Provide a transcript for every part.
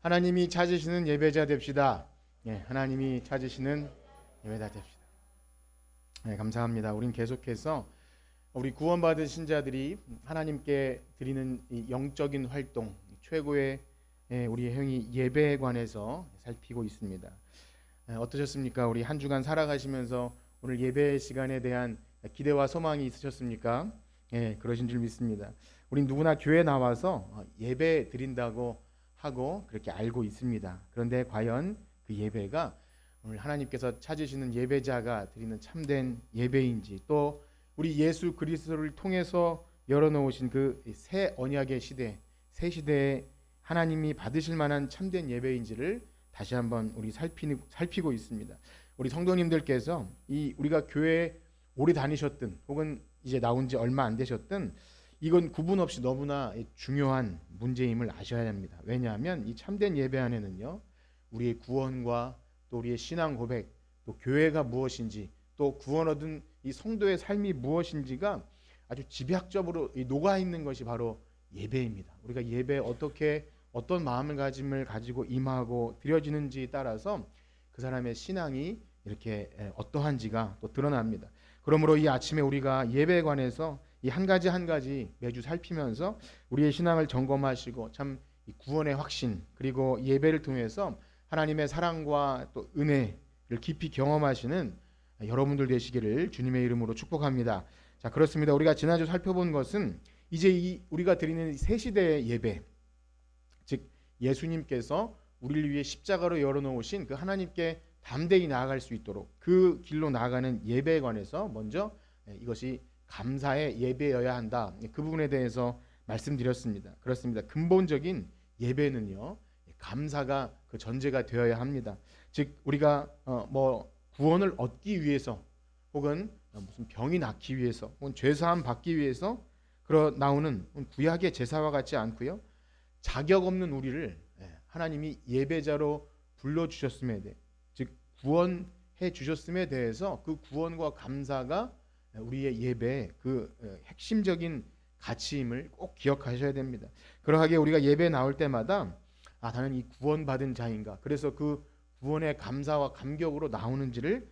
하나님이 찾으시는 예배자 됩시다. 하나님이 찾으시는 예배자 됩시다. 감사합니다. 우린 계속해서 우리 구원받은 신자들이 하나님께 드리는 이 영적인 활동, 최고의 우리의 행위 예배에 관해서 살피고 있습니다. 어떠셨습니까? 우리 한 주간 살아가시면서 오늘 예배 시간에 대한 기대와 소망이 있으셨습니까? 그러신 줄 믿습니다. 우린 누구나 교회 나와서 예배 드린다고 하고 그렇게 알고 있습니다. 그런데 과연 그 예배가 오늘 하나님께서 찾으시는 예배자가 드리는 참된 예배인지, 또 우리 예수 그리스도를 통해서 열어놓으신 그 새 언약의 시대, 새 시대에 하나님이 받으실 만한 참된 예배인지를 다시 한번 우리 살피고 있습니다. 우리 성도님들께서 우리가 교회에 오래 다니셨든 혹은 이제 나온 지 얼마 안 되셨든 이건 구분 없이 너무나 중요한 문제임을 아셔야 합니다. 왜냐하면 이 참된 예배 안에는요, 우리의 구원과 또 우리의 신앙 고백, 또 교회가 무엇인지, 또 구원 얻은 이 성도의 삶이 무엇인지가 아주 집약적으로 녹아 있는 것이 바로 예배입니다. 우리가 예배에 어떤 마음가짐을 가지고 임하고 드려지는지에 따라서 그 사람의 신앙이 이렇게 어떠한지가 또 드러납니다. 그러므로 이 아침에 우리가 예배에 관해서 이 한 가지 한 가지 매주 살피면서 우리의 신앙을 점검하시고 참 구원의 확신, 그리고 예배를 통해서 하나님의 사랑과 또 은혜를 깊이 경험하시는 여러분들 되시기를 주님의 이름으로 축복합니다. 자, 그렇습니다. 우리가 지난주 살펴본 것은 이제 우리가 드리는 새 시대의 예배, 즉 예수님께서 우리를 위해 십자가로 열어놓으신 그 하나님께 담대히 나아갈 수 있도록 그 길로 나아가는 예배에 관해서 먼저 이것이 감사의 예배여야 한다. 그 부분에 대해서 말씀드렸습니다. 그렇습니다. 근본적인 예배는요, 감사가 그 전제가 되어야 합니다. 즉 우리가 구원을 얻기 위해서, 혹은 무슨 병이 낫기 위해서, 혹은 죄사함 받기 위해서 나오는 구약의 제사와 같지 않고요, 자격 없는 우리를 하나님이 예배자로 불러주셨음에 대해, 즉 구원해 주셨음에 대해서 그 구원과 감사가 우리의 예배의 그 핵심적인 가치임을 꼭 기억하셔야 됩니다. 그러하게 우리가 예배에 나올 때마다 나는 이 구원받은 자인가, 그래서 그 구원의 감사와 감격으로 나오는지를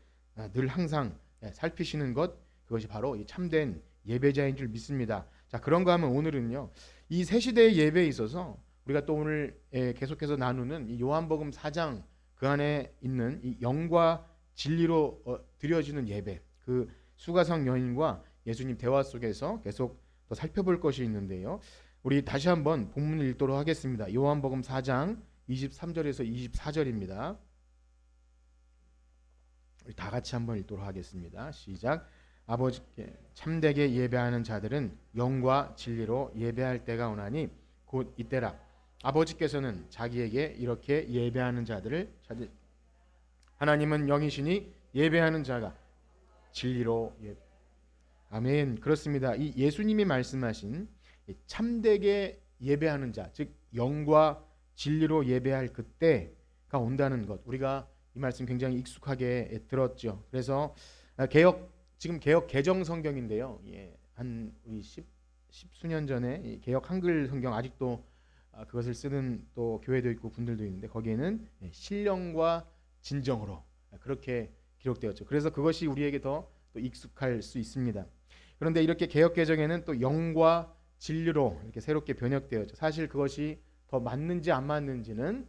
늘 항상 살피시는 것, 그것이 바로 이 참된 예배자인 줄 믿습니다. 자, 그런가 하면 오늘은요, 이 새 시대의 예배에 있어서 우리가 또 오늘 계속해서 나누는 이 요한복음 4장 그 안에 있는 이 영과 진리로 드려지는 예배, 그 수가성 여인과 예수님 대화 속에서 계속 또 살펴볼 것이 있는데요. 우리 다시 한번 본문을 읽도록 하겠습니다. 요한복음 4장 23절에서 24절입니다. 우리 다 같이 한번 읽도록 하겠습니다. 시작. 아버지께 참되게 예배하는 자들은 영과 진리로 예배할 때가 오나니 곧 이때라. 아버지께서는 자기에게 이렇게 예배하는 자들을 찾으. 하나님은 영이시니 예배하는 자가 진리로 아멘. 그렇습니다. 이 예수님이 말씀하신 참되게 예배하는 자, 즉 영과 진리로 예배할 그때가 온다는 것, 우리가 이 말씀 굉장히 익숙하게 들었죠. 그래서 지금 개혁 개정 성경인데요. 한 우리 십수년 전에 개혁 한글 성경, 아직도 그것을 쓰는 또 교회도 있고 분들도 있는데 거기에는 신령과 진정으로 그렇게 기록되었죠. 그래서 그것이 우리에게 더 또 익숙할 수 있습니다. 그런데 이렇게 개혁 개정에는 또 영과 진리로 이렇게 새롭게 번역되었죠. 사실 그것이 더 맞는지 안 맞는지는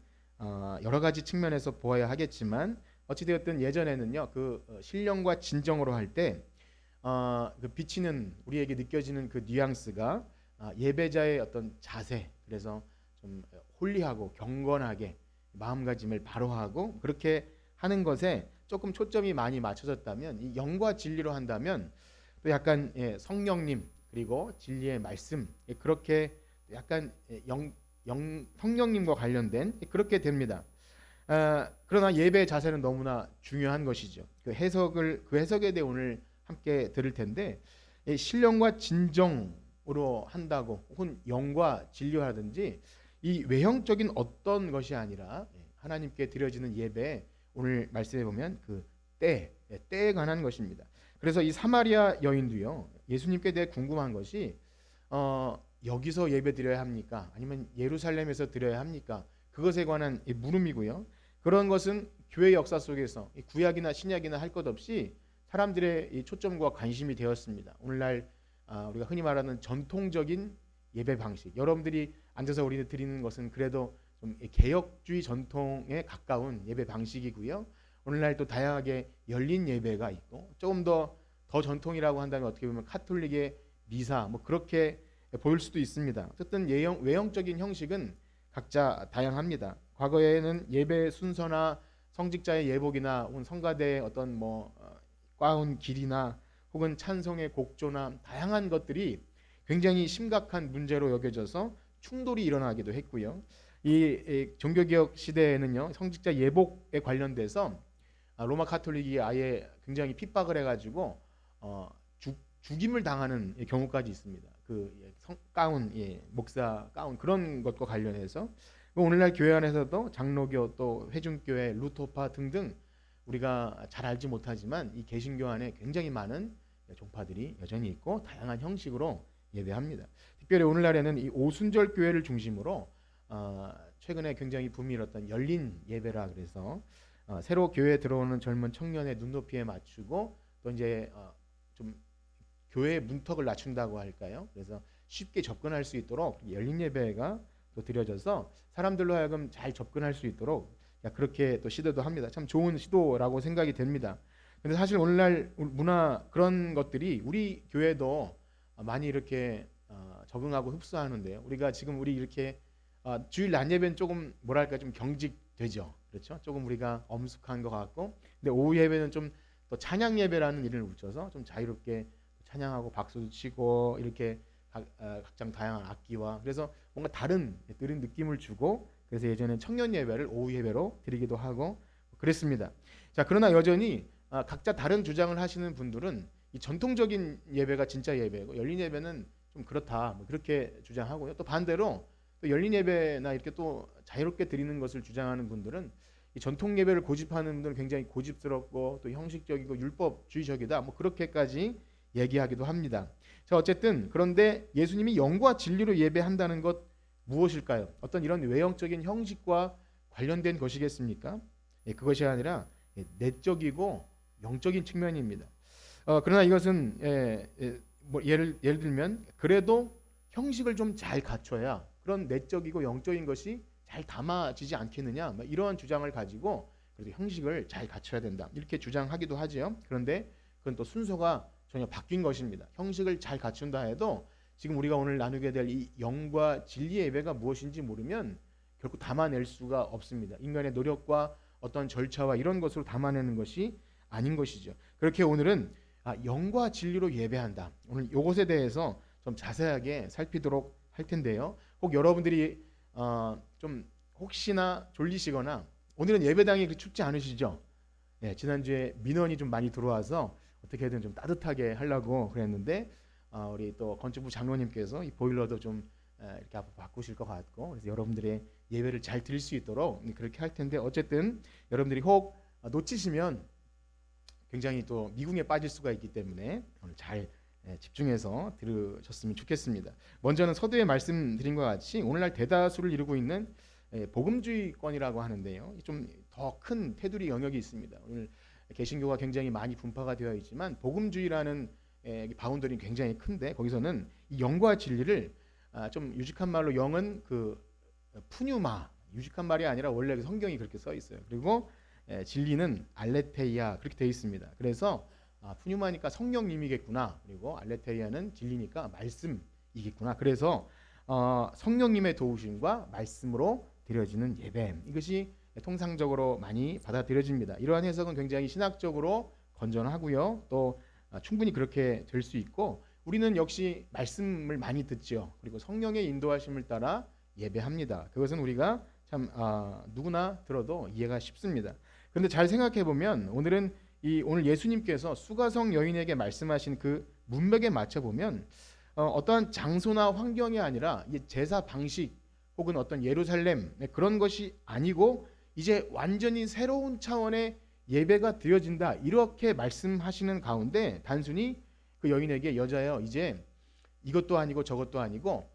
여러 가지 측면에서 보아야 하겠지만, 어찌되었든 예전에는요, 그 신령과 진정으로 할 때 그 비치는, 우리에게 느껴지는 그 뉘앙스가 예배자의 어떤 자세, 그래서 좀 홀리하고 경건하게 마음가짐을 바로하고 그렇게 하는 것에 조금 초점이 많이 맞춰졌다면, 이 영과 진리로 한다면 또 약간 성령님 그리고 진리의 말씀, 그렇게 약간 성령님과 관련된 그렇게 됩니다. 그러나 예배의 자세는 너무나 중요한 것이죠. 그 해석에 대해 오늘 함께 들을 텐데, 신령과 진정으로 한다고 혹은 영과 진리로 하든지 이 외형적인 어떤 것이 아니라 하나님께 드려지는 예배, 오늘 말씀해 보면 그 때에 관한 것입니다. 그래서 이 사마리아 여인도요, 예수님께 대해 궁금한 것이 여기서 예배 드려야 합니까? 아니면 예루살렘에서 드려야 합니까? 그것에 관한 이 물음이고요. 그런 것은 교회 역사 속에서 이 구약이나 신약이나 할 것 없이 사람들의 이 초점과 관심이 되었습니다. 오늘날 우리가 흔히 말하는 전통적인 예배 방식, 여러분들이 앉아서 우리가 드리는 것은 그래도 좀 개혁주의 전통에 가까운 예배 방식이고요. 오늘날 또 다양하게 열린 예배가 있고 조금 더 전통이라고 한다면 어떻게 보면 카톨릭의 미사 뭐 그렇게 보일 수도 있습니다. 어쨌든 외형적인 형식은 각자 다양합니다. 과거에는 예배 순서나 성직자의 예복이나 혹은 성가대의 어떤 가운 길이나 혹은 찬송의 곡조나 다양한 것들이 굉장히 심각한 문제로 여겨져서 충돌이 일어나기도 했고요. 이 종교개혁 시대에는요, 성직자 예복에 관련돼서 로마 카톨릭이 아예 굉장히 핍박을 해가지고 죽임을 당하는 경우까지 있습니다. 그 가운, 목사 가운 그런 것과 관련해서 오늘날 교회 안에서도 장로교 또 회중교회, 루터파 등등 우리가 잘 알지 못하지만 이 개신교 안에 굉장히 많은 종파들이 여전히 있고 다양한 형식으로 예배합니다. 특별히 오늘날에는 이 오순절 교회를 중심으로 최근에 굉장히 붐이 일었던 열린 예배라 그래서 새로 교회에 들어오는 젊은 청년의 눈높이에 맞추고 또 이제 좀 교회의 문턱을 낮춘다고 할까요? 그래서 쉽게 접근할 수 있도록 열린 예배가 또 드려져서 사람들로 하여금 잘 접근할 수 있도록 그렇게 또 시도도 합니다. 참 좋은 시도라고 생각이 됩니다. 근데 사실 오늘날 문화 그런 것들이 우리 교회도 많이 이렇게 적응하고 흡수하는데요. 우리가 지금 우리 이렇게 주일 낮 예배는 조금 뭐랄까 좀 경직되죠. 그렇죠? 조금 우리가 엄숙한 것 같고, 근데 오후 예배는 좀 또 찬양 예배라는 이름을 붙여서 좀 자유롭게 찬양하고 박수도 치고 이렇게 각장 다양한 악기와 그래서 뭔가 다른 느낌을 주고 그래서 예전에 청년 예배를 오후 예배로 드리기도 하고 그랬습니다. 자, 그러나 여전히 각자 다른 주장을 하시는 분들은 이 전통적인 예배가 진짜 예배고 열린 예배는 좀 그렇다 그렇게 주장하고요. 또 반대로 또 열린 예배나 이렇게 또 자유롭게 드리는 것을 주장하는 분들은 이 전통 예배를 고집하는 분들은 굉장히 고집스럽고 또 형식적이고 율법주의적이다 그렇게까지 얘기하기도 합니다. 자, 어쨌든 그런데 예수님이 영과 진리로 예배한다는 것 무엇일까요? 어떤 이런 외형적인 형식과 관련된 것이겠습니까? 그것이 아니라 내적이고 영적인 측면입니다. 그러나 이것은 예를 들면 그래도 형식을 좀 잘 갖춰야 그런 내적이고 영적인 것이 잘 담아지지 않겠느냐 이러한 주장을 가지고 그래도 형식을 잘 갖춰야 된다 이렇게 주장하기도 하죠. 그런데 그건 또 순서가 전혀 바뀐 것입니다. 형식을 잘 갖춘다 해도 지금 우리가 오늘 나누게 될 이 영과 진리의 예배가 무엇인지 모르면 결코 담아낼 수가 없습니다. 인간의 노력과 어떤 절차와 이런 것으로 담아내는 것이 아닌 것이죠. 그렇게 오늘은 영과 진리로 예배한다. 오늘 이것에 대해서 좀 자세하게 살피도록 할 텐데요. 혹 여러분들이 좀 혹시나 졸리시거나 오늘은 예배당이 그렇게 춥지 않으시죠? 지난주에 민원이 좀 많이 들어와서 어떻게든 좀 따뜻하게 하려고 그랬는데 우리 또 건축부 장로님께서 이 보일러도 좀 이렇게 앞으로 바꾸실 것 같고 그래서 여러분들의 예배를 잘 드릴 수 있도록 그렇게 할 텐데 어쨌든 여러분들이 혹 놓치시면 굉장히 또 미궁에 빠질 수가 있기 때문에 오늘 잘 집중해서 들으셨으면 좋겠습니다. 먼저는 서두에 말씀드린 것 같이 오늘날 대다수를 이루고 있는 복음주의권이라고 하는데요. 좀 더 큰 테두리 영역이 있습니다. 오늘 개신교가 굉장히 많이 분파가 되어 있지만 복음주의라는 바운더리는 굉장히 큰데 거기서는 이 영과 진리를 좀 유식한 말로 영은 그 푸뉴마 유식한 말이 아니라 원래 성경이 그렇게 써 있어요. 그리고 진리는 알레테이아 그렇게 되어 있습니다. 그래서 푸뉴마니까 성령님이겠구나. 그리고 알레테이아는 진리니까 말씀이겠구나. 그래서 성령님의 도우심과 말씀으로 드려지는 예배 이것이 통상적으로 많이 받아들여집니다. 이러한 해석은 굉장히 신학적으로 건전하고요. 또 충분히 그렇게 될 수 있고 우리는 역시 말씀을 많이 듣죠. 그리고 성령의 인도하심을 따라 예배합니다. 그것은 우리가 참 누구나 들어도 이해가 쉽습니다. 그런데 잘 생각해 보면 오늘 예수님께서 수가성 여인에게 말씀하신 그 문맥에 맞춰 보면 어떠한 장소나 환경이 아니라 제사 방식 혹은 어떤 예루살렘 그런 것이 아니고 이제 완전히 새로운 차원의 예배가 드려진다 이렇게 말씀하시는 가운데 단순히 그 여인에게 여자여 이제 이것도 아니고 저것도 아니고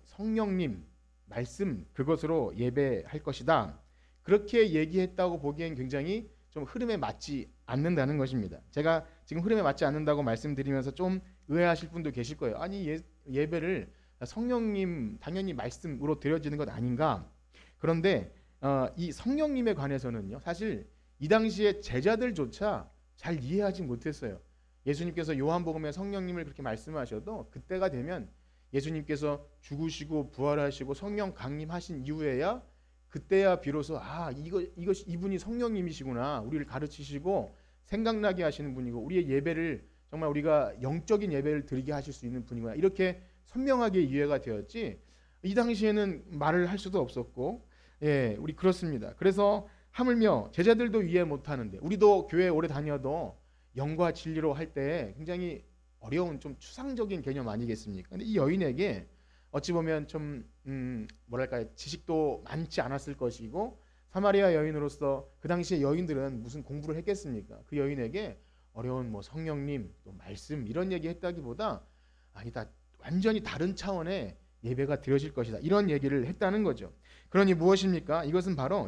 성령님 말씀 그것으로 예배할 것이다. 그렇게 얘기했다고 보기엔 굉장히 좀 흐름에 맞지 않는다는 것입니다. 제가 지금 흐름에 맞지 않는다고 말씀드리면서 좀 의아하실 분도 계실 거예요. 아니 예배를 성령님 당연히 말씀으로 드려지는 것 아닌가? 그런데 이 성령님에 관해서는요. 사실 이 당시에 제자들조차 잘 이해하지 못했어요. 예수님께서 요한복음에 성령님을 그렇게 말씀하셔도 그때가 되면 예수님께서 죽으시고 부활하시고 성령 강림하신 이후에야 그때야 비로소 이분이 성령님이시구나. 우리를 가르치시고 생각나게 하시는 분이고 우리의 예배를 정말 우리가 영적인 예배를 드리게 하실 수 있는 분이구나. 이렇게 선명하게 이해가 되었지. 이 당시에는 말을 할 수도 없었고 우리 그렇습니다. 그래서 하물며 제자들도 이해 못하는데 우리도 교회 오래 다녀도 영과 진리로 할 때 굉장히 어려운 좀 추상적인 개념 아니겠습니까? 근데 이 여인에게 어찌 보면 좀 뭐랄까요 지식도 많지 않았을 것이고 사마리아 여인으로서 그 당시에 여인들은 무슨 공부를 했겠습니까? 그 여인에게 어려운 뭐 성령님 또 말씀 이런 얘기 했다기보다 아니다 완전히 다른 차원의 예배가 드려질 것이다 이런 얘기를 했다는 거죠. 그러니 무엇입니까? 이것은 바로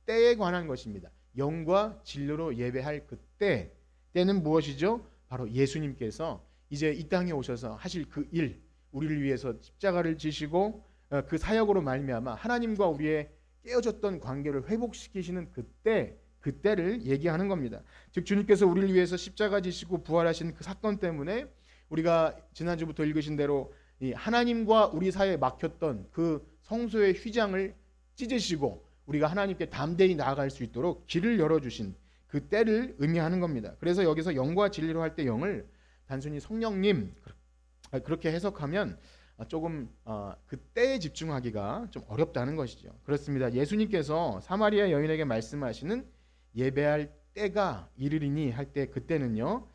때에 관한 것입니다. 영과 진리로 예배할 그때 때는 무엇이죠? 바로 예수님께서 이제 이 땅에 오셔서 하실 그 일 우리를 위해서 십자가를 지시고 그 사역으로 말미암아 하나님과 우리의 깨어졌던 관계를 회복시키시는 그때를 얘기하는 겁니다. 즉 주님께서 우리를 위해서 십자가 지시고 부활하신 그 사건 때문에 우리가 지난주부터 읽으신 대로 이 하나님과 우리 사이에 막혔던 그 성소의 휘장을 찢으시고 우리가 하나님께 담대히 나아갈 수 있도록 길을 열어주신 그 때를 의미하는 겁니다. 그래서 여기서 영과 진리로 할 때 영을 단순히 성령님 그렇게 해석하면 조금 그 때에 집중하기가 좀 어렵다는 것이죠. 그렇습니다. 예수님께서 사마리아 여인에게 말씀하시는 예배할 때가 이르리니 할 때 그때는요.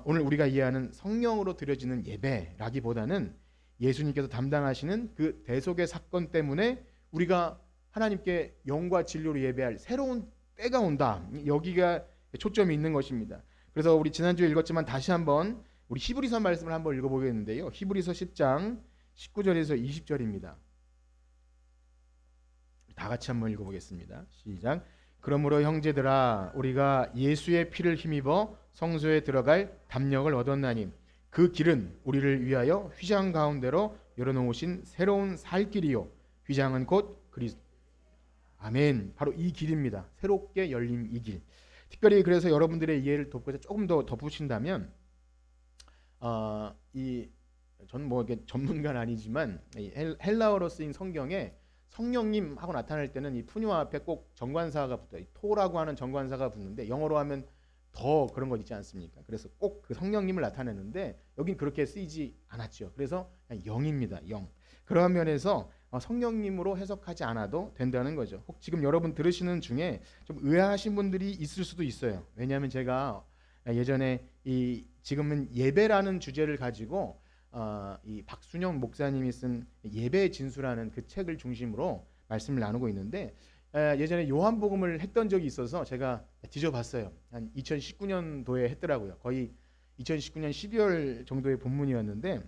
오늘 우리가 이해하는 성령으로 드려지는 예배라기보다는 예수님께서 담당하시는 그 대속의 사건 때문에 우리가 하나님께 영과 진리로 예배할 새로운 때가 온다. 여기가 초점이 있는 것입니다. 그래서 우리 지난주에 읽었지만 다시 한번 우리 히브리서 말씀을 한번 읽어보겠는데요. 히브리서 10장 19절에서 20절입니다. 다 같이 한번 읽어보겠습니다. 시작. 그러므로 형제들아 우리가 예수의 피를 힘입어 성소에 들어갈 담력을 얻었나니 그 길은 우리를 위하여 휘장 가운데로 열어놓으신 새로운 살 길이요 휘장은 곧 그리스도. 아멘. 바로 이 길입니다. 새롭게 열린 이 길. 특별히 그래서 여러분들의 이해를 돕고자 조금 더 덧붙인다면 저는 뭐 이게 전문가는 아니지만 헬라어로 쓰인 성경에 성령님 하고 나타날 때는 이 푸뉴아 앞에 꼭 정관사가 붙어요. 토라고 하는 정관사가 붙는데 영어로 하면 더 그런 거 있지 않습니까? 그래서 꼭 그 성령님을 나타내는데 여긴 그렇게 쓰이지 않았죠. 그래서 그냥 영입니다. 영. 그러한 면에서 성령님으로 해석하지 않아도 된다는 거죠. 혹 지금 여러분 들으시는 중에 좀 의아하신 분들이 있을 수도 있어요. 왜냐하면 제가 예전에 지금은 예배라는 주제를 가지고 이 박순영 목사님이 쓴 예배의 진수라는 그 책을 중심으로 말씀을 나누고 있는데 예전에 요한복음을 했던 적이 있어서 제가 뒤져봤어요. 한 2019년도에 했더라고요. 거의 2019년 12월 정도의 본문이었는데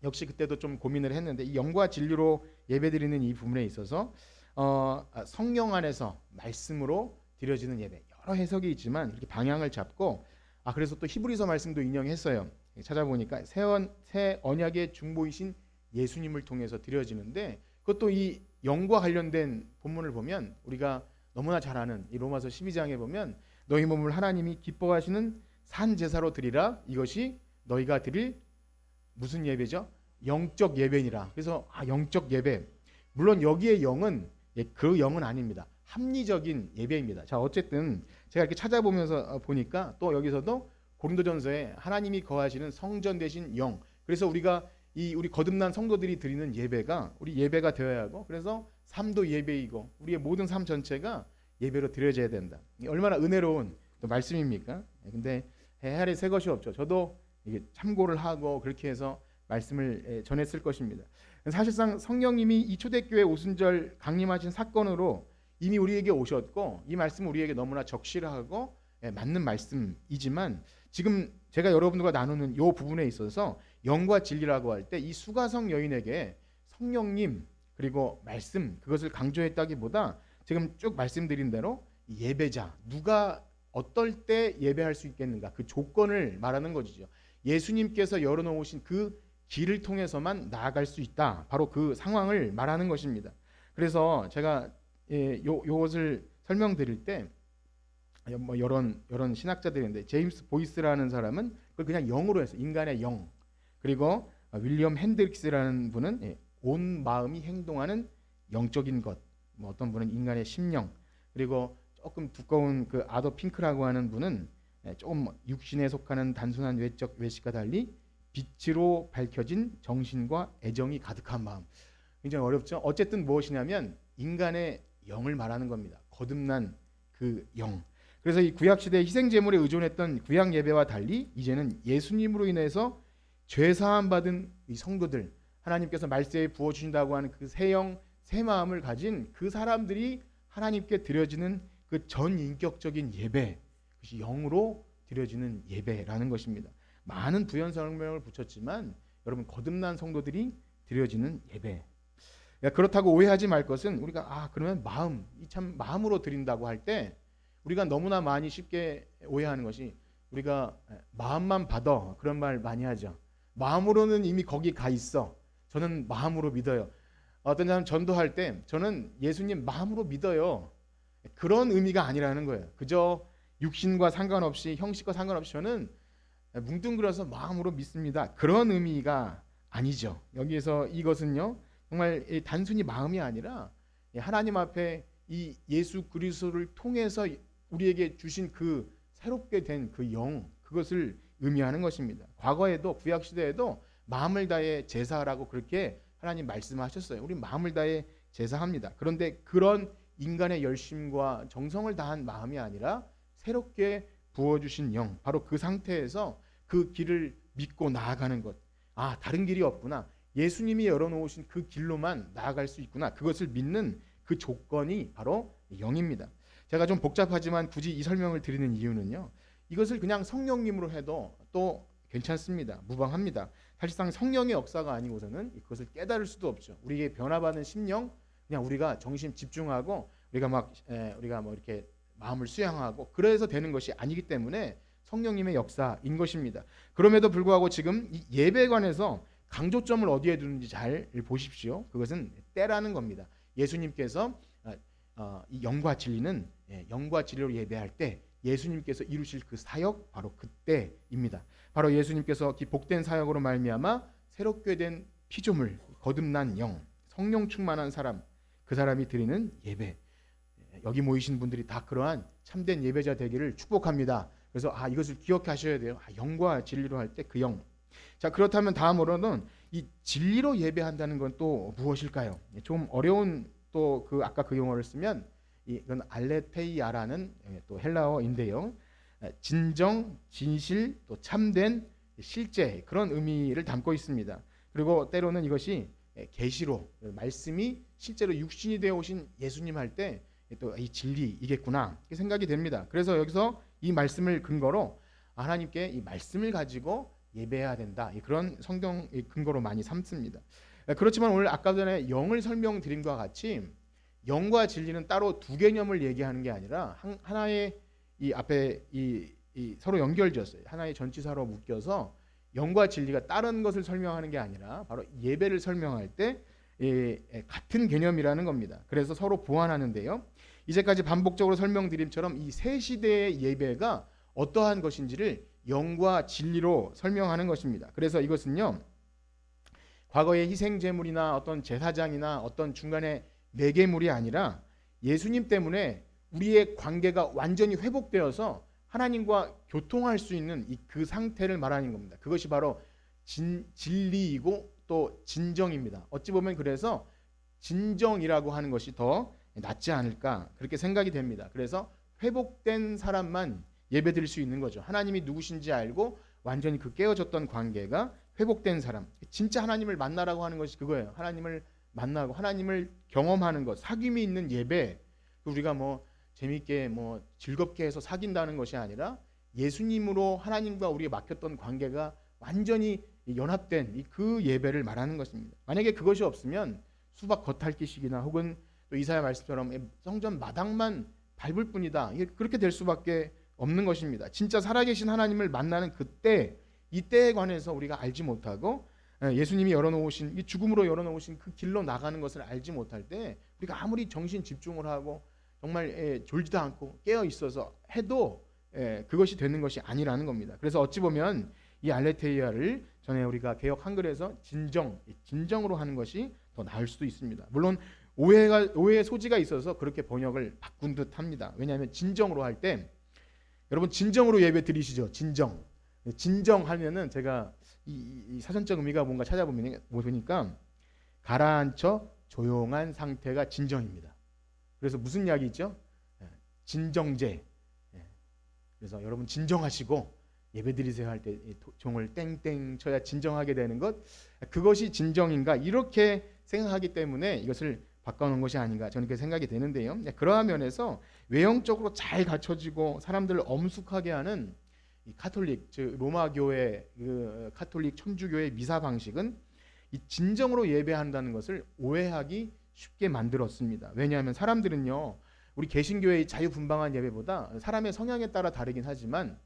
역시 그때도 좀 고민을 했는데 이 영과 진리로 예배드리는 이 부분에 있어서 성령 안에서 말씀으로 드려지는 예배 여러 해석이 있지만 이렇게 방향을 잡고 그래서 또 히브리서 말씀도 인용했어요. 찾아보니까 새 언약의 중보이신 예수님을 통해서 드려지는데 그것도 이 영과 관련된 본문을 보면 우리가 너무나 잘 아는 이 로마서 12장에 보면 너희 몸을 하나님이 기뻐하시는 산 제사로 드리라 이것이 너희가 드릴 무슨 예배죠? 영적 예배니라. 그래서 영적 예배. 물론 여기에 영은 그 영은 아닙니다. 합리적인 예배입니다. 자 어쨌든 제가 이렇게 찾아보면서 보니까 또 여기서도 고린도전서에 하나님이 거하시는 성전 되신 영. 그래서 우리가 우리 거듭난 성도들이 드리는 예배가 우리 예배가 되어야 하고 그래서 삶도 예배이고 우리의 모든 삶 전체가 예배로 드려져야 된다. 얼마나 은혜로운 또 말씀입니까? 근데 헤아릴 새 것이 없죠. 저도 이게 참고를 하고 그렇게 해서 말씀을 전했을 것입니다. 사실상 성령님이 이 초대교회 오순절 강림하신 사건으로 이미 우리에게 오셨고 이 말씀은 우리에게 너무나 적실하고 맞는 말씀이지만 지금 제가 여러분들과 나누는 이 부분에 있어서 영과 진리라고 할 때 이 수가성 여인에게 성령님 그리고 말씀, 그것을 강조했다기보다 지금 쭉 말씀드린 대로 예배자, 누가 어떨 때 예배할 수 있겠는가, 그 조건을 말하는 것이죠. 예수님께서 열어놓으신 그 길을 통해서만 나아갈 수 있다, 바로 그 상황을 말하는 것입니다. 그래서 제가 요것을 설명드릴 때 뭐 여러 신학자들이 있는데, 제임스 보이스라는 사람은 그걸 그냥 영으로 해서 인간의 영, 그리고 윌리엄 핸드릭스라는 분은 온 마음이 행동하는 영적인 것, 뭐 어떤 분은 인간의 심령, 그리고 조금 두꺼운 그 아더 핑크라고 하는 분은 조금 육신에 속하는 단순한 외적 외식과 달리 빛으로 밝혀진 정신과 애정이 가득한 마음. 굉장히 어렵죠. 어쨌든 무엇이냐면 인간의 영을 말하는 겁니다. 거듭난 그 영. 그래서 이 구약 시대의 희생 제물에 의존했던 구약 예배와 달리 이제는 예수님으로 인해서 죄 사함 받은 이 성도들, 하나님께서 말세에 부어 주신다고 하는 그 새 영, 새 마음을 가진 그 사람들이 하나님께 드려지는 그 전인격적인 예배, 그것이 영으로 드려지는 예배라는 것입니다. 많은 부연 설명을 붙였지만 여러분, 거듭난 성도들이 드려지는 예배. 그렇다고 오해하지 말 것은, 우리가 그러면 마음, 참 마음으로 드린다고 할 때 우리가 너무나 많이 쉽게 오해하는 것이, 우리가 마음만 받아, 그런 말 많이 하죠. 마음으로는 이미 거기 가 있어. 저는 마음으로 믿어요. 어떤 사람 전도할 때 저는 예수님 마음으로 믿어요, 그런 의미가 아니라는 거예요. 그저 육신과 상관없이, 형식과 상관없이 저는 뭉뚱그려서 마음으로 믿습니다, 그런 의미가 아니죠. 여기에서 이것은요, 정말 단순히 마음이 아니라 하나님 앞에 이 예수 그리스도를 통해서 우리에게 주신 그 새롭게 된 그 영, 그것을 의미하는 것입니다. 과거에도, 구약 시대에도 마음을 다해 제사하라고 그렇게 하나님 말씀하셨어요. 우리 마음을 다해 제사합니다. 그런데 그런 인간의 열심과 정성을 다한 마음이 아니라 새롭게 부어주신 영, 바로 그 상태에서 그 길을 믿고 나아가는 것. 다른 길이 없구나, 예수님이 열어놓으신 그 길로만 나아갈 수 있구나, 그것을 믿는 그 조건이 바로 영입니다. 제가 좀 복잡하지만 굳이 이 설명을 드리는 이유는요, 이것을 그냥 성령님으로 해도 또 괜찮습니다. 무방합니다. 사실상 성령의 역사가 아니고서는 그것을 깨달을 수도 없죠. 우리에게 변화받은 심령, 그냥 우리가 정신 집중하고 우리가 뭐 이렇게 마음을 수양하고 그래서 되는 것이 아니기 때문에 성령님의 역사인 것입니다. 그럼에도 불구하고 지금 이 예배에 관해서 강조점을 어디에 두는지 잘 보십시오. 그것은 때라는 겁니다. 예수님께서 이 영과 진리는 영과 진리로 예배할 때 예수님께서 이루실 그 사역, 바로 그때입니다. 바로 예수님께서 복된 사역으로 말미암아 새롭게 된 피조물, 거듭난 영, 성령 충만한 사람, 그 사람이 드리는 예배. 여기 모이신 분들이 다 그러한 참된 예배자 되기를 축복합니다. 그래서 이것을 기억하셔야 돼요. 영과 진리로 할 때 그 영. 자, 그렇다면 다음으로는 이 진리로 예배한다는 건 또 무엇일까요? 좀 어려운, 또 아까 그 용어를 쓰면 이건 알레테이아라는 또 헬라어인데요. 진정, 진실, 또 참된, 실제, 그런 의미를 담고 있습니다. 그리고 때로는 이것이 계시로, 말씀이 실제로 육신이 되어 오신 예수님 할 때 또 이 진리이겠구나, 이렇게 생각이 됩니다. 그래서 여기서 이 말씀을 근거로 하나님께 이 말씀을 가지고 예배해야 된다, 그런 성경 근거로 많이 삼습니다. 그렇지만 오늘 아까 전에 영을 설명드린 것과 같이 영과 진리는 따로 두 개념을 얘기하는 게 아니라 하나의 이 앞에 이 서로 연결지었어요. 하나의 전치사로 묶여서 영과 진리가 다른 것을 설명하는 게 아니라 바로 예배를 설명할 때 같은 개념이라는 겁니다. 그래서 서로 보완하는데요. 이제까지 반복적으로 설명드림처럼 이 새 시대의 예배가 어떠한 것인지를 영과 진리로 설명하는 것입니다. 그래서 이것은요, 과거의 희생 제물이나 어떤 제사장이나 어떤 중간에 매개물이 아니라 예수님 때문에 우리의 관계가 완전히 회복되어서 하나님과 교통할 수 있는 그 상태를 말하는 겁니다. 그것이 바로 진리이고 또 진정입니다. 어찌 보면 그래서 진정이라고 하는 것이 더 낫지 않을까, 그렇게 생각이 됩니다. 그래서 회복된 사람만 예배드릴 수 있는 거죠. 하나님이 누구신지 알고 완전히 그 깨어졌던 관계가 회복된 사람, 진짜 하나님을 만나라고 하는 것이 그거예요. 하나님을 만나고 하나님을 경험하는 것, 사귐이 있는 예배. 우리가 뭐 재밌게 뭐 즐겁게 해서 사귄다는 것이 아니라 예수님으로 하나님과 우리가 막혔던 관계가 완전히 연합된 그 예배를 말하는 것입니다. 만약에 그것이 없으면 수박 겉핥기식이나 혹은 또 이사야 말씀처럼 성전 마당만 밟을 뿐이다. 이게 그렇게 될 수밖에 없는 것입니다. 진짜 살아계신 하나님을 만나는 그때, 이때에 관해서 우리가 알지 못하고 예수님이 열어놓으신, 이 죽음으로 열어놓으신 그 길로 나가는 것을 알지 못할 때 우리가 아무리 정신 집중을 하고 정말 졸지도 않고 깨어 있어서 해도 그것이 되는 것이 아니라는 겁니다. 그래서 어찌 보면 이 알레테이아를 전에 우리가 개역 한글에서 진정으로 하는 것이 더 나을 수도 있습니다. 물론 오해의 소지가 있어서 그렇게 번역을 바꾼 듯합니다. 왜냐하면 진정으로 할 때, 여러분 진정으로 예배 드리시죠. 진정하면은 제가 이 사전적 의미가 뭔가 찾아보니까 가라앉혀 조용한 상태가 진정입니다. 그래서 무슨 이야기 있죠? 진정제. 그래서 여러분 진정하시고 예배 드리세요 할 때 종을 땡땡 쳐야 진정하게 되는 것, 그것이 진정인가, 이렇게 생각하기 때문에 이것을 바꿔놓은 것이 아닌가, 저는 그렇게 생각이 되는데요. 그러한 면에서 외형적으로 잘 갖춰지고 사람들을 엄숙하게 하는 이 카톨릭, 즉 로마 교회, 그 카톨릭 천주교의 미사 방식은 이 진정으로 예배한다는 것을 오해하기 쉽게 만들었습니다. 왜냐하면 사람들은요, 우리 개신교의 자유분방한 예배보다 사람의 성향에 따라 다르긴 하지만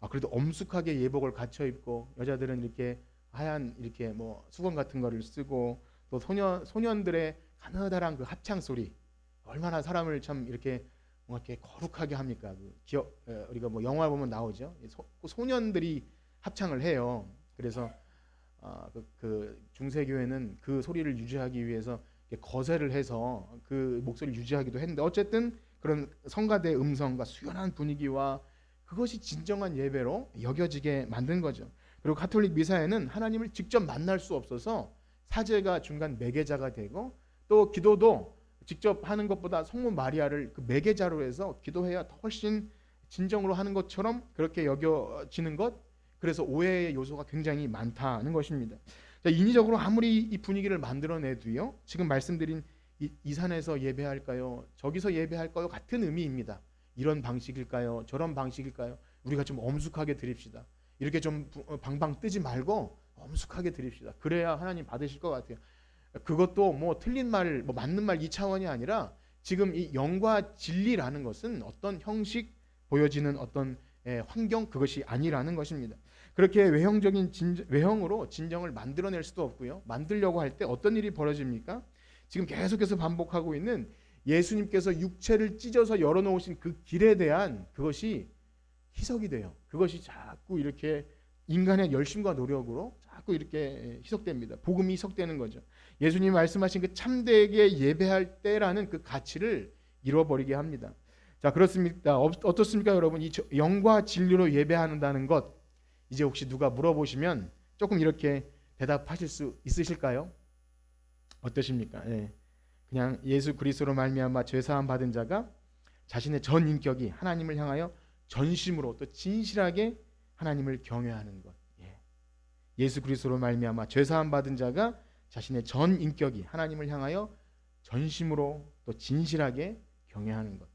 그래도 엄숙하게 예복을 갖춰 입고, 여자들은 이렇게 하얀 이렇게 뭐 수건 같은 거를 쓰고, 또 소년들의 가느다란 그 합창 소리, 얼마나 사람을 참 이렇게 뭔가 이렇게 거룩하게 합니까? 우리가 뭐 영화 보면 나오죠. 소년들이 합창을 해요. 그래서 그 중세교회는 그 소리를 유지하기 위해서 거세를 해서 그 목소리를 유지하기도 했는데, 어쨌든 그런 성가대 음성과 수연한 분위기와 그것이 진정한 예배로 여겨지게 만든 거죠. 그리고 가톨릭 미사에는 하나님을 직접 만날 수 없어서 사제가 중간 매개자가 되고, 또 기도도 직접 하는 것보다 성모 마리아를 그 매개자로 해서 기도해야 훨씬 진정으로 하는 것처럼 그렇게 여겨지는 것, 그래서 오해의 요소가 굉장히 많다는 것입니다. 자, 인위적으로 아무리 이 분위기를 만들어내도요, 지금 말씀드린 이 산에서 예배할까요, 저기서 예배할까요, 같은 의미입니다. 이런 방식일까요, 저런 방식일까요? 우리가 좀 엄숙하게 드립시다. 이렇게 좀 방방 뜨지 말고 엄숙하게 드립시다. 그래야 하나님 받으실 것 같아요. 그것도 뭐 틀린 말, 뭐 맞는 말 이 차원이 아니라, 지금 이 영과 진리라는 것은 어떤 형식, 보여지는 어떤 환경, 그것이 아니라는 것입니다. 그렇게 외형으로 진정을 만들어낼 수도 없고요. 만들려고 할 때 어떤 일이 벌어집니까? 지금 계속해서 반복하고 있는 예수님께서 육체를 찢어서 열어놓으신 그 길에 대한 그것이 희석이 돼요. 그것이 자꾸 이렇게 인간의 열심과 노력으로 자꾸 이렇게 희석됩니다. 복음이 희석되는 거죠. 예수님이 말씀하신 그 참되게 예배할 때라는 그 가치를 잃어버리게 합니다. 자, 그렇습니다. 어떻습니까, 여러분? 이 영과 진리로 예배한다는 것, 이제 혹시 누가 물어보시면 조금 이렇게 대답하실 수 있으실까요? 어떠십니까? 그냥 예수 그리스도로 말미암아 죄 사함 받은 자가 자신의 전 인격이 하나님을 향하여 전심으로 또 진실하게 하나님을 경외하는 것. 예수 그리스도로 말미암아 죄 사함 받은 자가 자신의 전 인격이 하나님을 향하여 전심으로 또 진실하게 경외하는 것.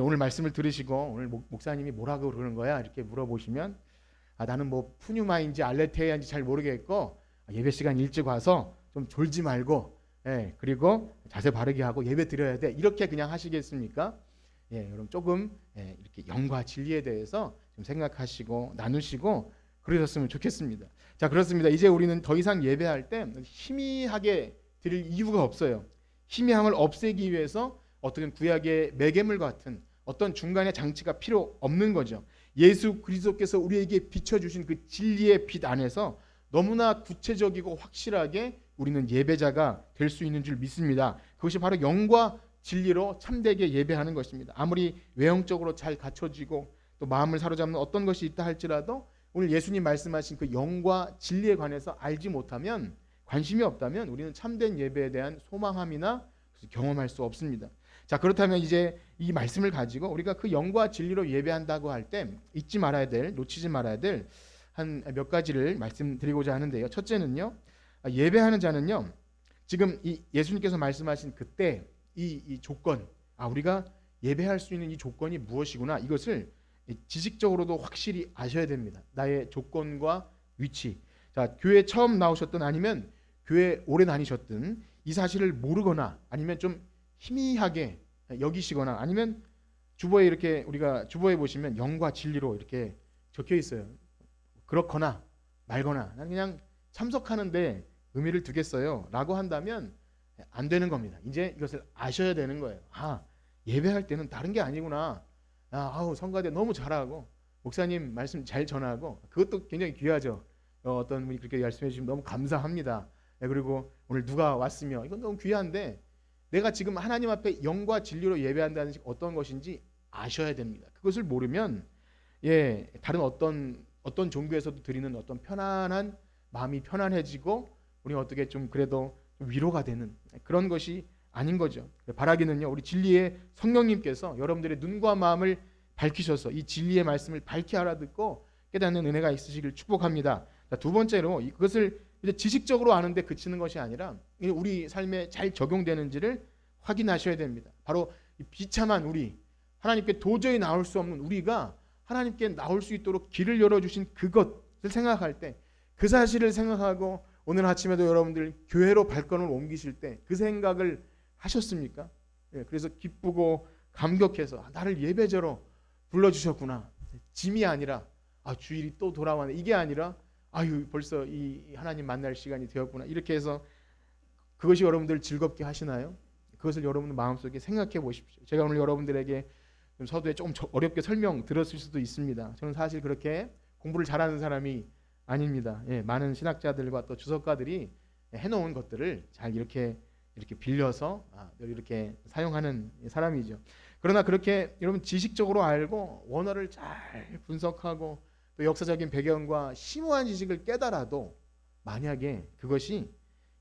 오늘 말씀을 들으시고 오늘 목사님이 뭐라고 그러는 거야? 이렇게 물어보시면 나는 뭐 푸뉴마인지 알레테아인지 잘 모르겠고 예배 시간 일찍 와서 좀 졸지 말고 그리고 자세 바르게 하고 예배 드려야 돼. 이렇게 그냥 하시겠습니까? 여러분 조금 이렇게 영과 진리에 대해서 좀 생각하시고 나누시고 그러셨으면 좋겠습니다. 자, 그렇습니다. 이제 우리는 더 이상 예배할 때 희미하게 드릴 이유가 없어요. 희미함을 없애기 위해서 어떤 구약의 매개물 같은 어떤 중간의 장치가 필요 없는 거죠. 예수 그리스도께서 우리에게 비춰주신 그 진리의 빛 안에서 너무나 구체적이고 확실하게 우리는 예배자가 될 수 있는 줄 믿습니다. 그것이 바로 영과 진리로 참되게 예배하는 것입니다. 아무리 외형적으로 잘 갖춰지고 또 마음을 사로잡는 어떤 것이 있다 할지라도 오늘 예수님 말씀하신 그 영과 진리에 관해서 알지 못하면, 관심이 없다면 우리는 참된 예배에 대한 소망함이나 경험할 수 없습니다. 자, 그렇다면 이제 이 말씀을 가지고 우리가 그 영과 진리로 예배한다고 할 때 잊지 말아야 될, 놓치지 말아야 될 한 몇 가지를 말씀드리고자 하는데요. 첫째는요, 예배하는 자는요, 지금 이 예수님께서 말씀하신 그때 이 조건, 우리가 예배할 수 있는 이 조건이 무엇이구나, 이것을 지식적으로도 확실히 아셔야 됩니다. 나의 조건과 위치. 자, 교회 처음 나오셨든 아니면 교회 오래 다니셨든 이 사실을 모르거나 아니면 좀 희미하게 여기시거나 아니면 주보에 이렇게 우리가 주보에 보시면 영과 진리로 이렇게 적혀 있어요. 그렇거나 말거나 나는 그냥 참석하는데 의미를 두겠어요 라고 한다면 안 되는 겁니다. 이제 이것을 아셔야 되는 거예요. 아, 예배할 때는 다른 게 아니구나. 아우, 성가대 너무 잘하고 목사님 말씀 잘 전하고 그것도 굉장히 귀하죠. 어떤 분이 그렇게 말씀해 주시면 너무 감사합니다. 그리고 오늘 누가 왔으며 이건 너무 귀한데 내가 지금 하나님 앞에 영과 진리로 예배한다는 것이 어떤 것인지 아셔야 됩니다. 그것을 모르면 다른 어떤 종교에서도 드리는 어떤 편안한 마음이 편안해지고 우리 어떻게 좀 그래도 좀 위로가 되는 그런 것이 아닌 거죠. 바라기는요, 우리 진리의 성령님께서 여러분들의 눈과 마음을 밝히셔서 이 진리의 말씀을 밝히 알아듣고 깨닫는 은혜가 있으시길 축복합니다. 자, 두 번째로 그것을 이제 지식적으로 아는데 그치는 것이 아니라 우리 삶에 잘 적용되는지를 확인하셔야 됩니다. 바로 이 비참한 우리, 하나님께 도저히 나올 수 없는 우리가 하나님께 나올 수 있도록 길을 열어주신 그것을 생각할 때, 그 사실을 생각하고 오늘 아침에도 여러분들 교회로 발걸음을 옮기실 때 그 생각을 하셨습니까? 그래서 기쁘고 감격해서 나를 예배자로 불러주셨구나. 짐이 아니라 주일이 또 돌아왔네. 이게 아니라 아유, 벌써 이 하나님 만날 시간이 되었구나. 이렇게 해서 그것이 여러분들 즐겁게 하시나요? 그것을 여러분들 마음속에 생각해 보십시오. 제가 오늘 여러분들에게 좀 서두에 조금 어렵게 설명 들었을 수도 있습니다. 저는 사실 그렇게 공부를 잘하는 사람이 아닙니다. 많은 신학자들과 또 주석가들이 해놓은 것들을 잘 이렇게 빌려서 이렇게 사용하는 사람이죠. 그러나 그렇게 여러분 지식적으로 알고 원어를 잘 분석하고 또 역사적인 배경과 심오한 지식을 깨달아도 만약에 그것이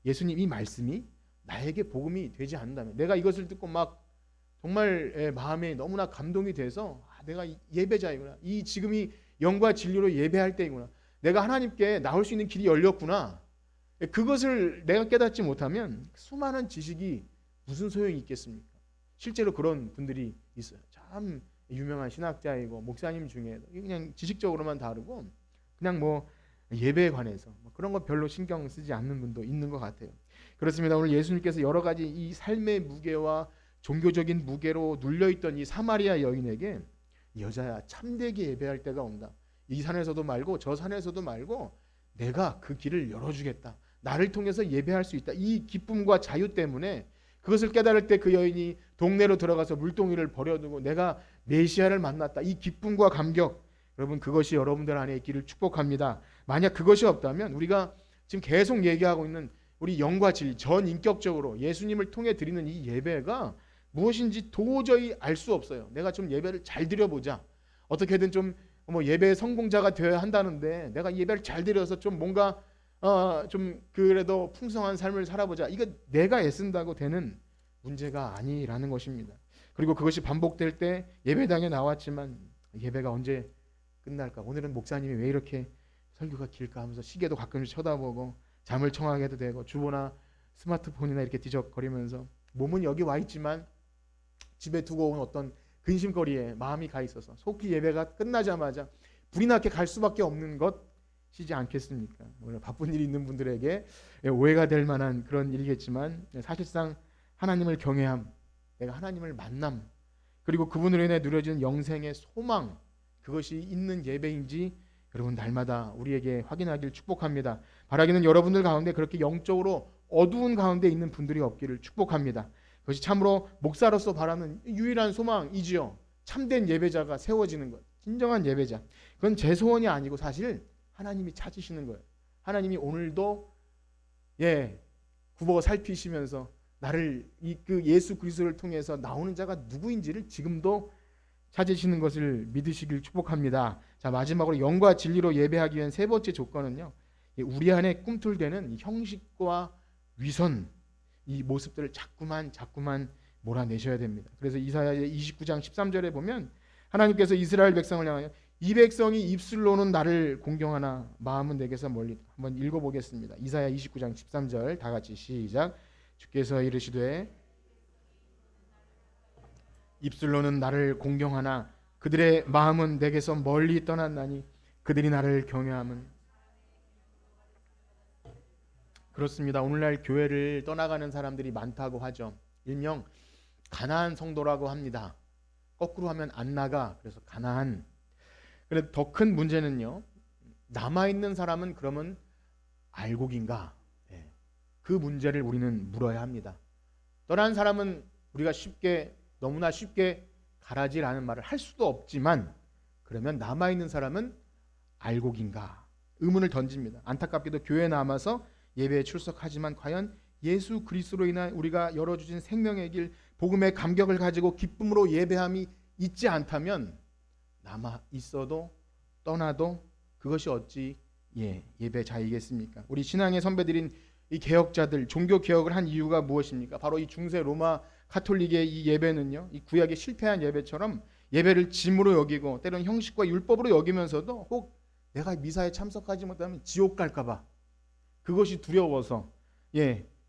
예수님 이 말씀이 나에게 복음이 되지 않는다면, 내가 이것을 듣고 막 정말 마음에 너무나 감동이 돼서 내가 예배자이구나, 이 지금이 영과 진리로 예배할 때이구나, 내가 하나님께 나올 수 있는 길이 열렸구나, 그것을 내가 깨닫지 못하면 수많은 지식이 무슨 소용이 있겠습니까? 실제로 그런 분들이 있어요. 참 유명한 신학자이고 목사님 중에 그냥 지식적으로만 다루고 그냥 뭐 예배에 관해서 그런 거 별로 신경 쓰지 않는 분도 있는 것 같아요. 그렇습니다. 오늘 예수님께서 여러 가지 이 삶의 무게와 종교적인 무게로 눌려있던 이 사마리아 여인에게 여자야, 참되게 예배할 때가 온다. 이 산에서도 말고 저 산에서도 말고 내가 그 길을 열어주겠다. 나를 통해서 예배할 수 있다. 이 기쁨과 자유 때문에 그것을 깨달을 때 그 여인이 동네로 들어가서 물동이를 버려두고 내가 메시아를 만났다. 이 기쁨과 감격, 여러분 그것이 여러분들 안에 있기를 축복합니다. 만약 그것이 없다면 우리가 지금 계속 얘기하고 있는 우리 영과 진리, 전인격적으로 예수님을 통해 드리는 이 예배가 무엇인지 도저히 알 수 없어요. 내가 좀 예배를 잘 드려보자. 어떻게든 좀 예배의 성공자가 되어야 한다는데 내가 예배를 잘 드려서 좀 뭔가 좀 그래도 풍성한 삶을 살아보자. 이거 내가 애쓴다고 되는 문제가 아니라는 것입니다. 그리고 그것이 반복될 때 예배당에 나왔지만 예배가 언제 끝날까? 오늘은 목사님이 왜 이렇게 설교가 길까 하면서 시계도 가끔씩 쳐다보고 잠을 청하게도 되고 주보나 스마트폰이나 이렇게 뒤적거리면서 몸은 여기 와 있지만 집에 두고 온 어떤 근심거리에 마음이 가 있어서 속히 예배가 끝나자마자 불이 나게 갈 수밖에 없는 것이지 않겠습니까? 오늘 바쁜 일이 있는 분들에게 오해가 될 만한 그런 일이겠지만 사실상 하나님을 경외함, 내가 하나님을 만남, 그리고 그분으로 인해 누려지는 영생의 소망, 그것이 있는 예배인지 여러분 날마다 우리에게 확인하기를 축복합니다. 바라기는 여러분들 가운데 그렇게 영적으로 어두운 가운데 있는 분들이 없기를 축복합니다. 그것이 참으로 목사로서 바라는 유일한 소망이지요. 참된 예배자가 세워지는 것, 진정한 예배자. 그건 제 소원이 아니고 사실 하나님이 찾으시는 거예요. 하나님이 오늘도 굽어 살피시면서 나를 그 예수 그리스도를 통해서 나오는 자가 누구인지를 지금도 찾으시는 것을 믿으시길 축복합니다. 자, 마지막으로 영과 진리로 예배하기 위한 세 번째 조건은요, 우리 안에 꿈틀대는 형식과 위선, 이 모습들을 자꾸만 몰아내셔야 됩니다. 그래서 이사야 29장 13절에 보면 하나님께서 이스라엘 백성을 향하여 이 백성이 입술로는 나를 공경하나 마음은 내게서 멀리. 한번 읽어보겠습니다. 이사야 29장 13절 다 같이 시작. 주께서 이르시되 입술로는 나를 공경하나 그들의 마음은 내게서 멀리 떠났나니 그들이 나를 경외함은 그렇습니다. 오늘날 교회를 떠나가는 사람들이 많다고 하죠. 일명 가나안 성도라고 합니다. 거꾸로 하면 안 나가. 그래서 가나안. 그런데 더 큰 문제는요. 남아있는 사람은 그러면 알곡인가? 그 문제를 우리는 물어야 합니다. 떠난 사람은 우리가 너무나 쉽게 가라지라는 말을 할 수도 없지만, 그러면 남아있는 사람은 알곡인가? 의문을 던집니다. 안타깝게도 교회에 남아서 예배에 출석하지만 과연 예수 그리스도로 인한 우리가 열어주신 생명의 길, 복음의 감격을 가지고 기쁨으로 예배함이 있지 않다면 남아 있어도 떠나도 그것이 어찌 예배자이겠습니까? 우리 신앙의 선배들인 이 개혁자들, 종교 개혁을 한 이유가 무엇입니까? 바로 이 중세 로마 카톨릭의 이 예배는요, 이 구약의 실패한 예배처럼 예배를 짐으로 여기고 때로는 형식과 율법으로 여기면서도 혹 내가 미사에 참석하지 못하면 지옥 갈까봐, 그것이 두려워서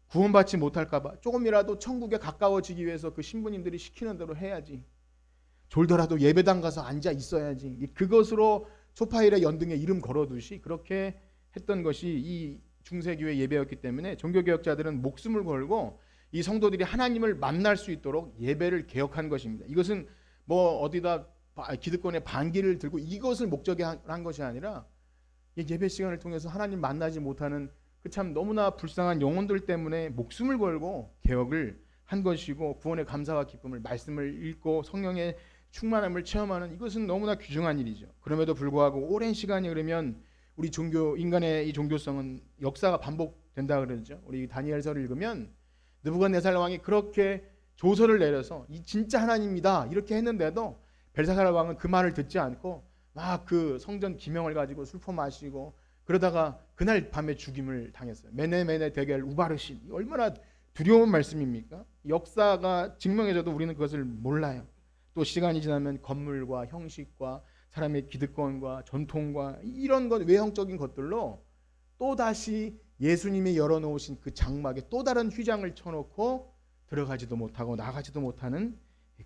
구원받지 못할까봐 조금이라도 천국에 가까워지기 위해서 그 신부님들이 시키는 대로 해야지, 졸더라도 예배당 가서 앉아 있어야지, 그것으로 소파일의 연등에 이름 걸어두시 그렇게 했던 것이 이 중세교회 예배였기 때문에 종교개혁자들은 목숨을 걸고 이 성도들이 하나님을 만날 수 있도록 예배를 개혁한 것입니다. 이것은 뭐 어디다 기득권의 반기를 들고 이것을 목적에 한 것이 아니라 예배 시간을 통해서 하나님 만나지 못하는 그 참 너무나 불쌍한 영혼들 때문에 목숨을 걸고 개혁을 한 것이고, 구원의 감사와 기쁨을, 말씀을 읽고 성령의 충만함을 체험하는, 이것은 너무나 귀중한 일이죠. 그럼에도 불구하고 오랜 시간이 흐르면 우리 인간의 이 종교성은 역사가 반복된다 그러죠. 우리 다니엘서를 읽으면 느부갓네살 왕이 그렇게 조서를 내려서 이 진짜 하나님이다 이렇게 했는데도 벨사살 왕은 그 말을 듣지 않고 막 그 성전 기명을 가지고 술퍼 마시고 그러다가 그날 밤에 죽임을 당했어요. 메네 데겔 우바르신. 얼마나 두려운 말씀입니까? 역사가 증명해줘도 우리는 그것을 몰라요. 또 시간이 지나면 건물과 형식과 사람의 기득권과 전통과 이런 것, 외형적인 것들로 또다시 예수님이 열어놓으신 그 장막에 또 다른 휘장을 쳐놓고 들어가지도 못하고 나가지도 못하는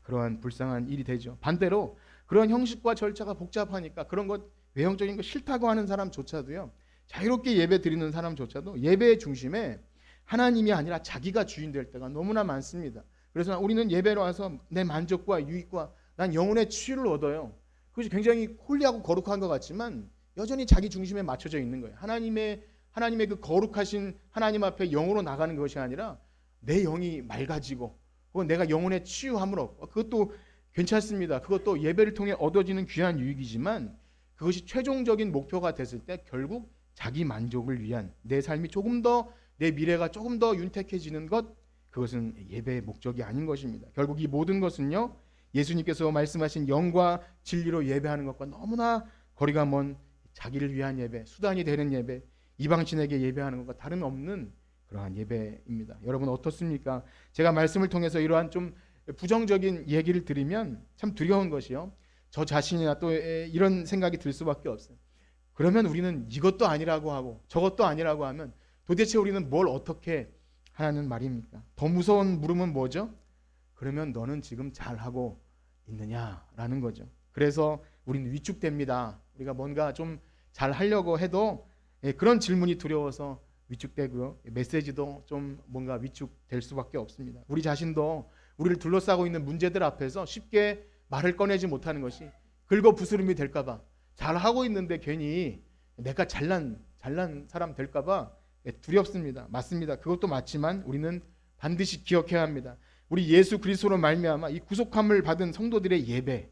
그러한 불쌍한 일이 되죠. 반대로 그런 형식과 절차가 복잡하니까 그런 것, 외형적인 거 싫다고 하는 사람조차도요, 자유롭게 예배 드리는 사람조차도 예배의 중심에 하나님이 아니라 자기가 주인 될 때가 너무나 많습니다. 그래서 우리는 예배로 와서 내 만족과 유익과 난 영혼의 치유를 얻어요. 그것이 굉장히 홀리하고 거룩한 것 같지만 여전히 자기 중심에 맞춰져 있는 거예요. 하나님의 그 거룩하신 하나님 앞에 영으로 나가는 것이 아니라 내 영이 맑아지고 혹은 내가 영혼의 치유함을 얻고, 그것도 괜찮습니다. 그것도 예배를 통해 얻어지는 귀한 유익이지만 그것이 최종적인 목표가 됐을 때 결국 자기 만족을 위한, 내 삶이 조금 더, 내 미래가 조금 더 윤택해지는 것, 그것은 예배의 목적이 아닌 것입니다. 결국 이 모든 것은요, 예수님께서 말씀하신 영과 진리로 예배하는 것과 너무나 거리가 먼 자기를 위한 예배, 수단이 되는 예배, 이방신에게 예배하는 것과 다름없는 그러한 예배입니다. 여러분 어떻습니까? 제가 말씀을 통해서 이러한 좀 부정적인 얘기를 드리면 참 두려운 것이요, 저 자신이나 또 이런 생각이 들 수밖에 없어요. 그러면 우리는 이것도 아니라고 하고 저것도 아니라고 하면 도대체 우리는 뭘 어떻게 하라는 말입니까? 더 무서운 물음은 뭐죠? 그러면 너는 지금 잘하고 있느냐라는 거죠. 그래서 우리는 위축됩니다. 우리가 뭔가 좀 잘하려고 해도 그런 질문이 두려워서 위축되고요, 메시지도 좀 뭔가 위축될 수밖에 없습니다. 우리 자신도 우리를 둘러싸고 있는 문제들 앞에서 쉽게 말을 꺼내지 못하는 것이 긁어부스름이 될까봐, 잘하고 있는데 괜히 내가 잘난 사람 될까봐 두렵습니다. 맞습니다. 그것도 맞지만 우리는 반드시 기억해야 합니다. 우리 예수 그리스도로 말미암아 이 구속함을 받은 성도들의 예배,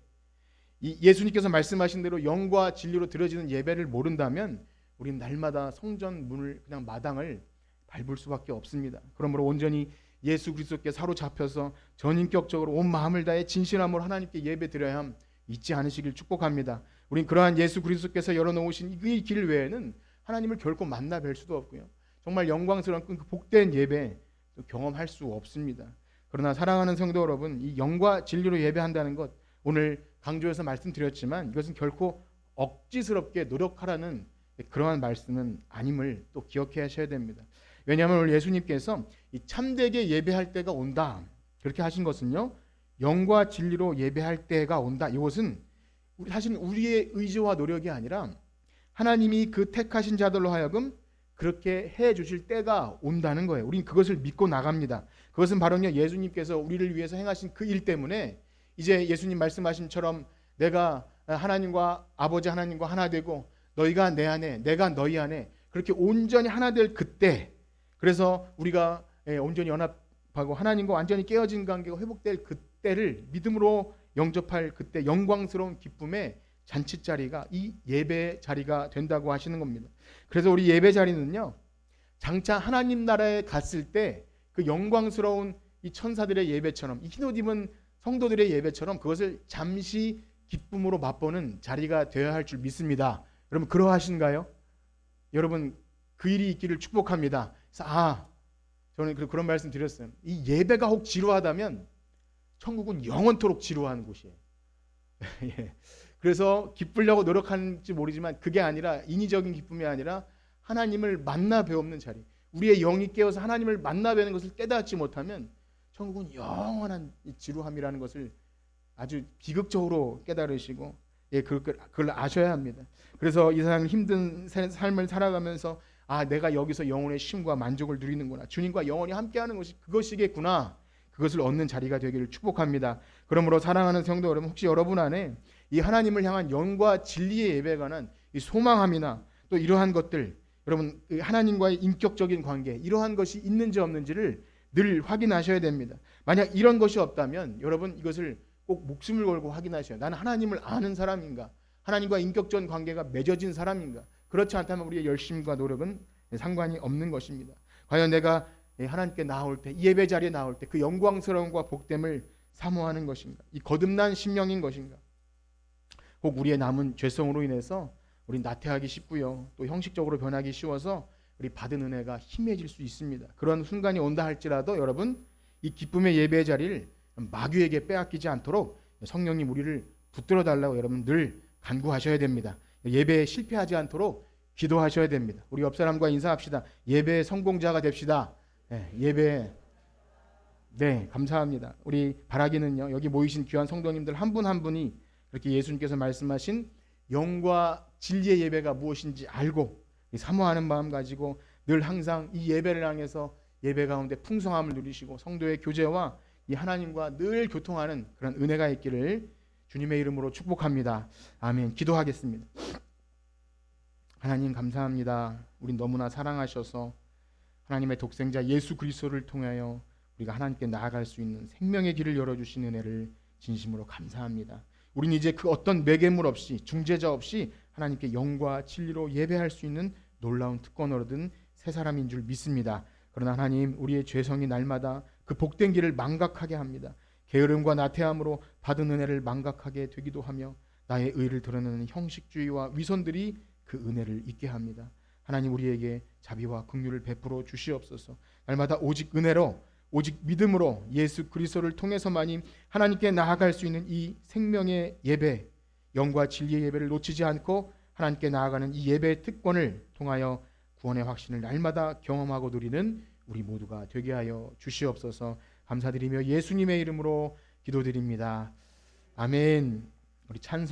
이 예수님께서 말씀하신 대로 영과 진리로 드려지는 예배를 모른다면 우리는 날마다 성전 문을, 그냥 마당을 밟을 수밖에 없습니다. 그러므로 온전히 예수 그리스도께 사로잡혀서 전인격적으로 온 마음을 다해 진실함으로 하나님께 예배 드려야 함 잊지 않으시길 축복합니다. 우린 그러한 예수 그리스도께서 열어놓으신 이 길 외에는 하나님을 결코 만나 뵐 수도 없고요, 정말 영광스러운 그 복된 예배 경험할 수 없습니다. 그러나 사랑하는 성도 여러분, 이 영과 진리로 예배한다는 것, 오늘 강조해서 말씀드렸지만 이것은 결코 억지스럽게 노력하라는 그러한 말씀은 아님을 또 기억해야 하셔야 됩니다. 왜냐하면 오늘 예수님께서 이 참되게 예배할 때가 온다 그렇게 하신 것은요, 영과 진리로 예배할 때가 온다, 이것은 사실 우리의 의지와 노력이 아니라 하나님이 그 택하신 자들로 하여금 그렇게 해 주실 때가 온다는 거예요. 우리는 그것을 믿고 나갑니다. 그것은 바로 예수님께서 우리를 위해서 행하신 그 일 때문에 이제 예수님 말씀하신처럼 내가 하나님과 아버지 하나님과 하나 되고 너희가 내 안에 내가 너희 안에 그렇게 온전히 하나 될 그때, 그래서 우리가 온전히 연합하고 하나님과 완전히 깨어진 관계가 회복될 그때를 믿음으로 영접할 그때 영광스러운 기쁨의 잔치 자리가 이 예배 자리가 된다고 하시는 겁니다. 그래서 우리 예배 자리는요, 장차 하나님 나라에 갔을 때 그 영광스러운 이 천사들의 예배처럼, 이 흰옷 입은 성도들의 예배처럼 그것을 잠시 기쁨으로 맛보는 자리가 되어야 할 줄 믿습니다. 여러분 그러하신가요? 여러분 그 일이 있기를 축복합니다. 그래서 저는 그런 말씀 드렸어요. 이 예배가 혹 지루하다면 천국은 영원토록 지루한 곳이에요. 예. 그래서 기쁘려고 노력하는지 모르지만 그게 아니라 인위적인 기쁨이 아니라 하나님을 만나 배우는 자리, 우리의 영이 깨어서 하나님을 만나 뵈는 것을 깨닫지 못하면 천국은 영원한 지루함이라는 것을 아주 비극적으로 깨달으시고 그걸 아셔야 합니다. 그래서 이 세상 힘든 삶을 살아가면서 내가 여기서 영혼의 쉼과 만족을 누리는구나, 주님과 영원히 함께하는 것이 그것이겠구나, 그것을 얻는 자리가 되기를 축복합니다. 그러므로 사랑하는 성도 여러분, 혹시 여러분 안에 이 하나님을 향한 영과 진리의 예배에 관한 이 소망함이나 또 이러한 것들, 여러분 하나님과의 인격적인 관계, 이러한 것이 있는지 없는지를 늘 확인하셔야 됩니다. 만약 이런 것이 없다면 여러분 이것을 꼭 목숨을 걸고 확인하셔야, 나는 하나님을 아는 사람인가, 하나님과 인격적인 관계가 맺어진 사람인가. 그렇지 않다면 우리의 열심과 노력은 상관이 없는 것입니다. 과연 내가 하나님께 나올 때, 예배 자리에 나올 때 그 영광스러움과 복됨을 사모하는 것인가, 이 거듭난 심령인 것인가. 혹 우리의 남은 죄성으로 인해서 우리 나태하기 쉽고요, 또 형식적으로 변하기 쉬워서 우리 받은 은혜가 희미해질 수 있습니다. 그런 순간이 온다 할지라도 여러분 이 기쁨의 예배의 자리를 마귀에게 빼앗기지 않도록 성령님 우리를 붙들어 달라고 여러분 늘 간구하셔야 됩니다. 예배에 실패하지 않도록 기도하셔야 됩니다. 우리 옆 사람과 인사합시다. 예배의 성공자가 됩시다. 예배. 네, 감사합니다. 우리 바라기는요, 여기 모이신 귀한 성도님들 한 분 한 분이 그렇게 예수님께서 말씀하신 영과 진리의 예배가 무엇인지 알고 사모하는 마음 가지고 늘 항상 이 예배를 향해서 예배 가운데 풍성함을 누리시고 성도의 교제와 이 하나님과 늘 교통하는 그런 은혜가 있기를 주님의 이름으로 축복합니다. 아멘. 기도하겠습니다. 하나님 감사합니다. 우린 너무나 사랑하셔서 하나님의 독생자 예수 그리스도를 통하여 우리가 하나님께 나아갈 수 있는 생명의 길을 열어주신 은혜를 진심으로 감사합니다. 우린 이제 그 어떤 매개물 없이, 중재자 없이 하나님께 영과 진리로 예배할 수 있는 놀라운 특권을 얻은 새 사람인 줄 믿습니다. 그러나 하나님, 우리의 죄성이 날마다 그 복된 길을 망각하게 합니다. 게으름과 나태함으로 받은 은혜를 망각하게 되기도 하며 나의 의를 드러내는 형식주의와 위선들이 그 은혜를 잊게 합니다. 하나님, 우리에게 자비와 긍휼을 베풀어 주시옵소서. 날마다 오직 은혜로, 오직 믿음으로 예수 그리스도를 통해서만이 하나님께 나아갈 수 있는 이 생명의 예배, 영과 진리의 예배를 놓치지 않고 하나님께 나아가는 이 예배의 특권을 통하여 구원의 확신을 날마다 경험하고 누리는 우리 모두가 되게 하여 주시옵소서. 감사드리며 예수님의 이름으로 기도드립니다. 아멘. 우리 찬송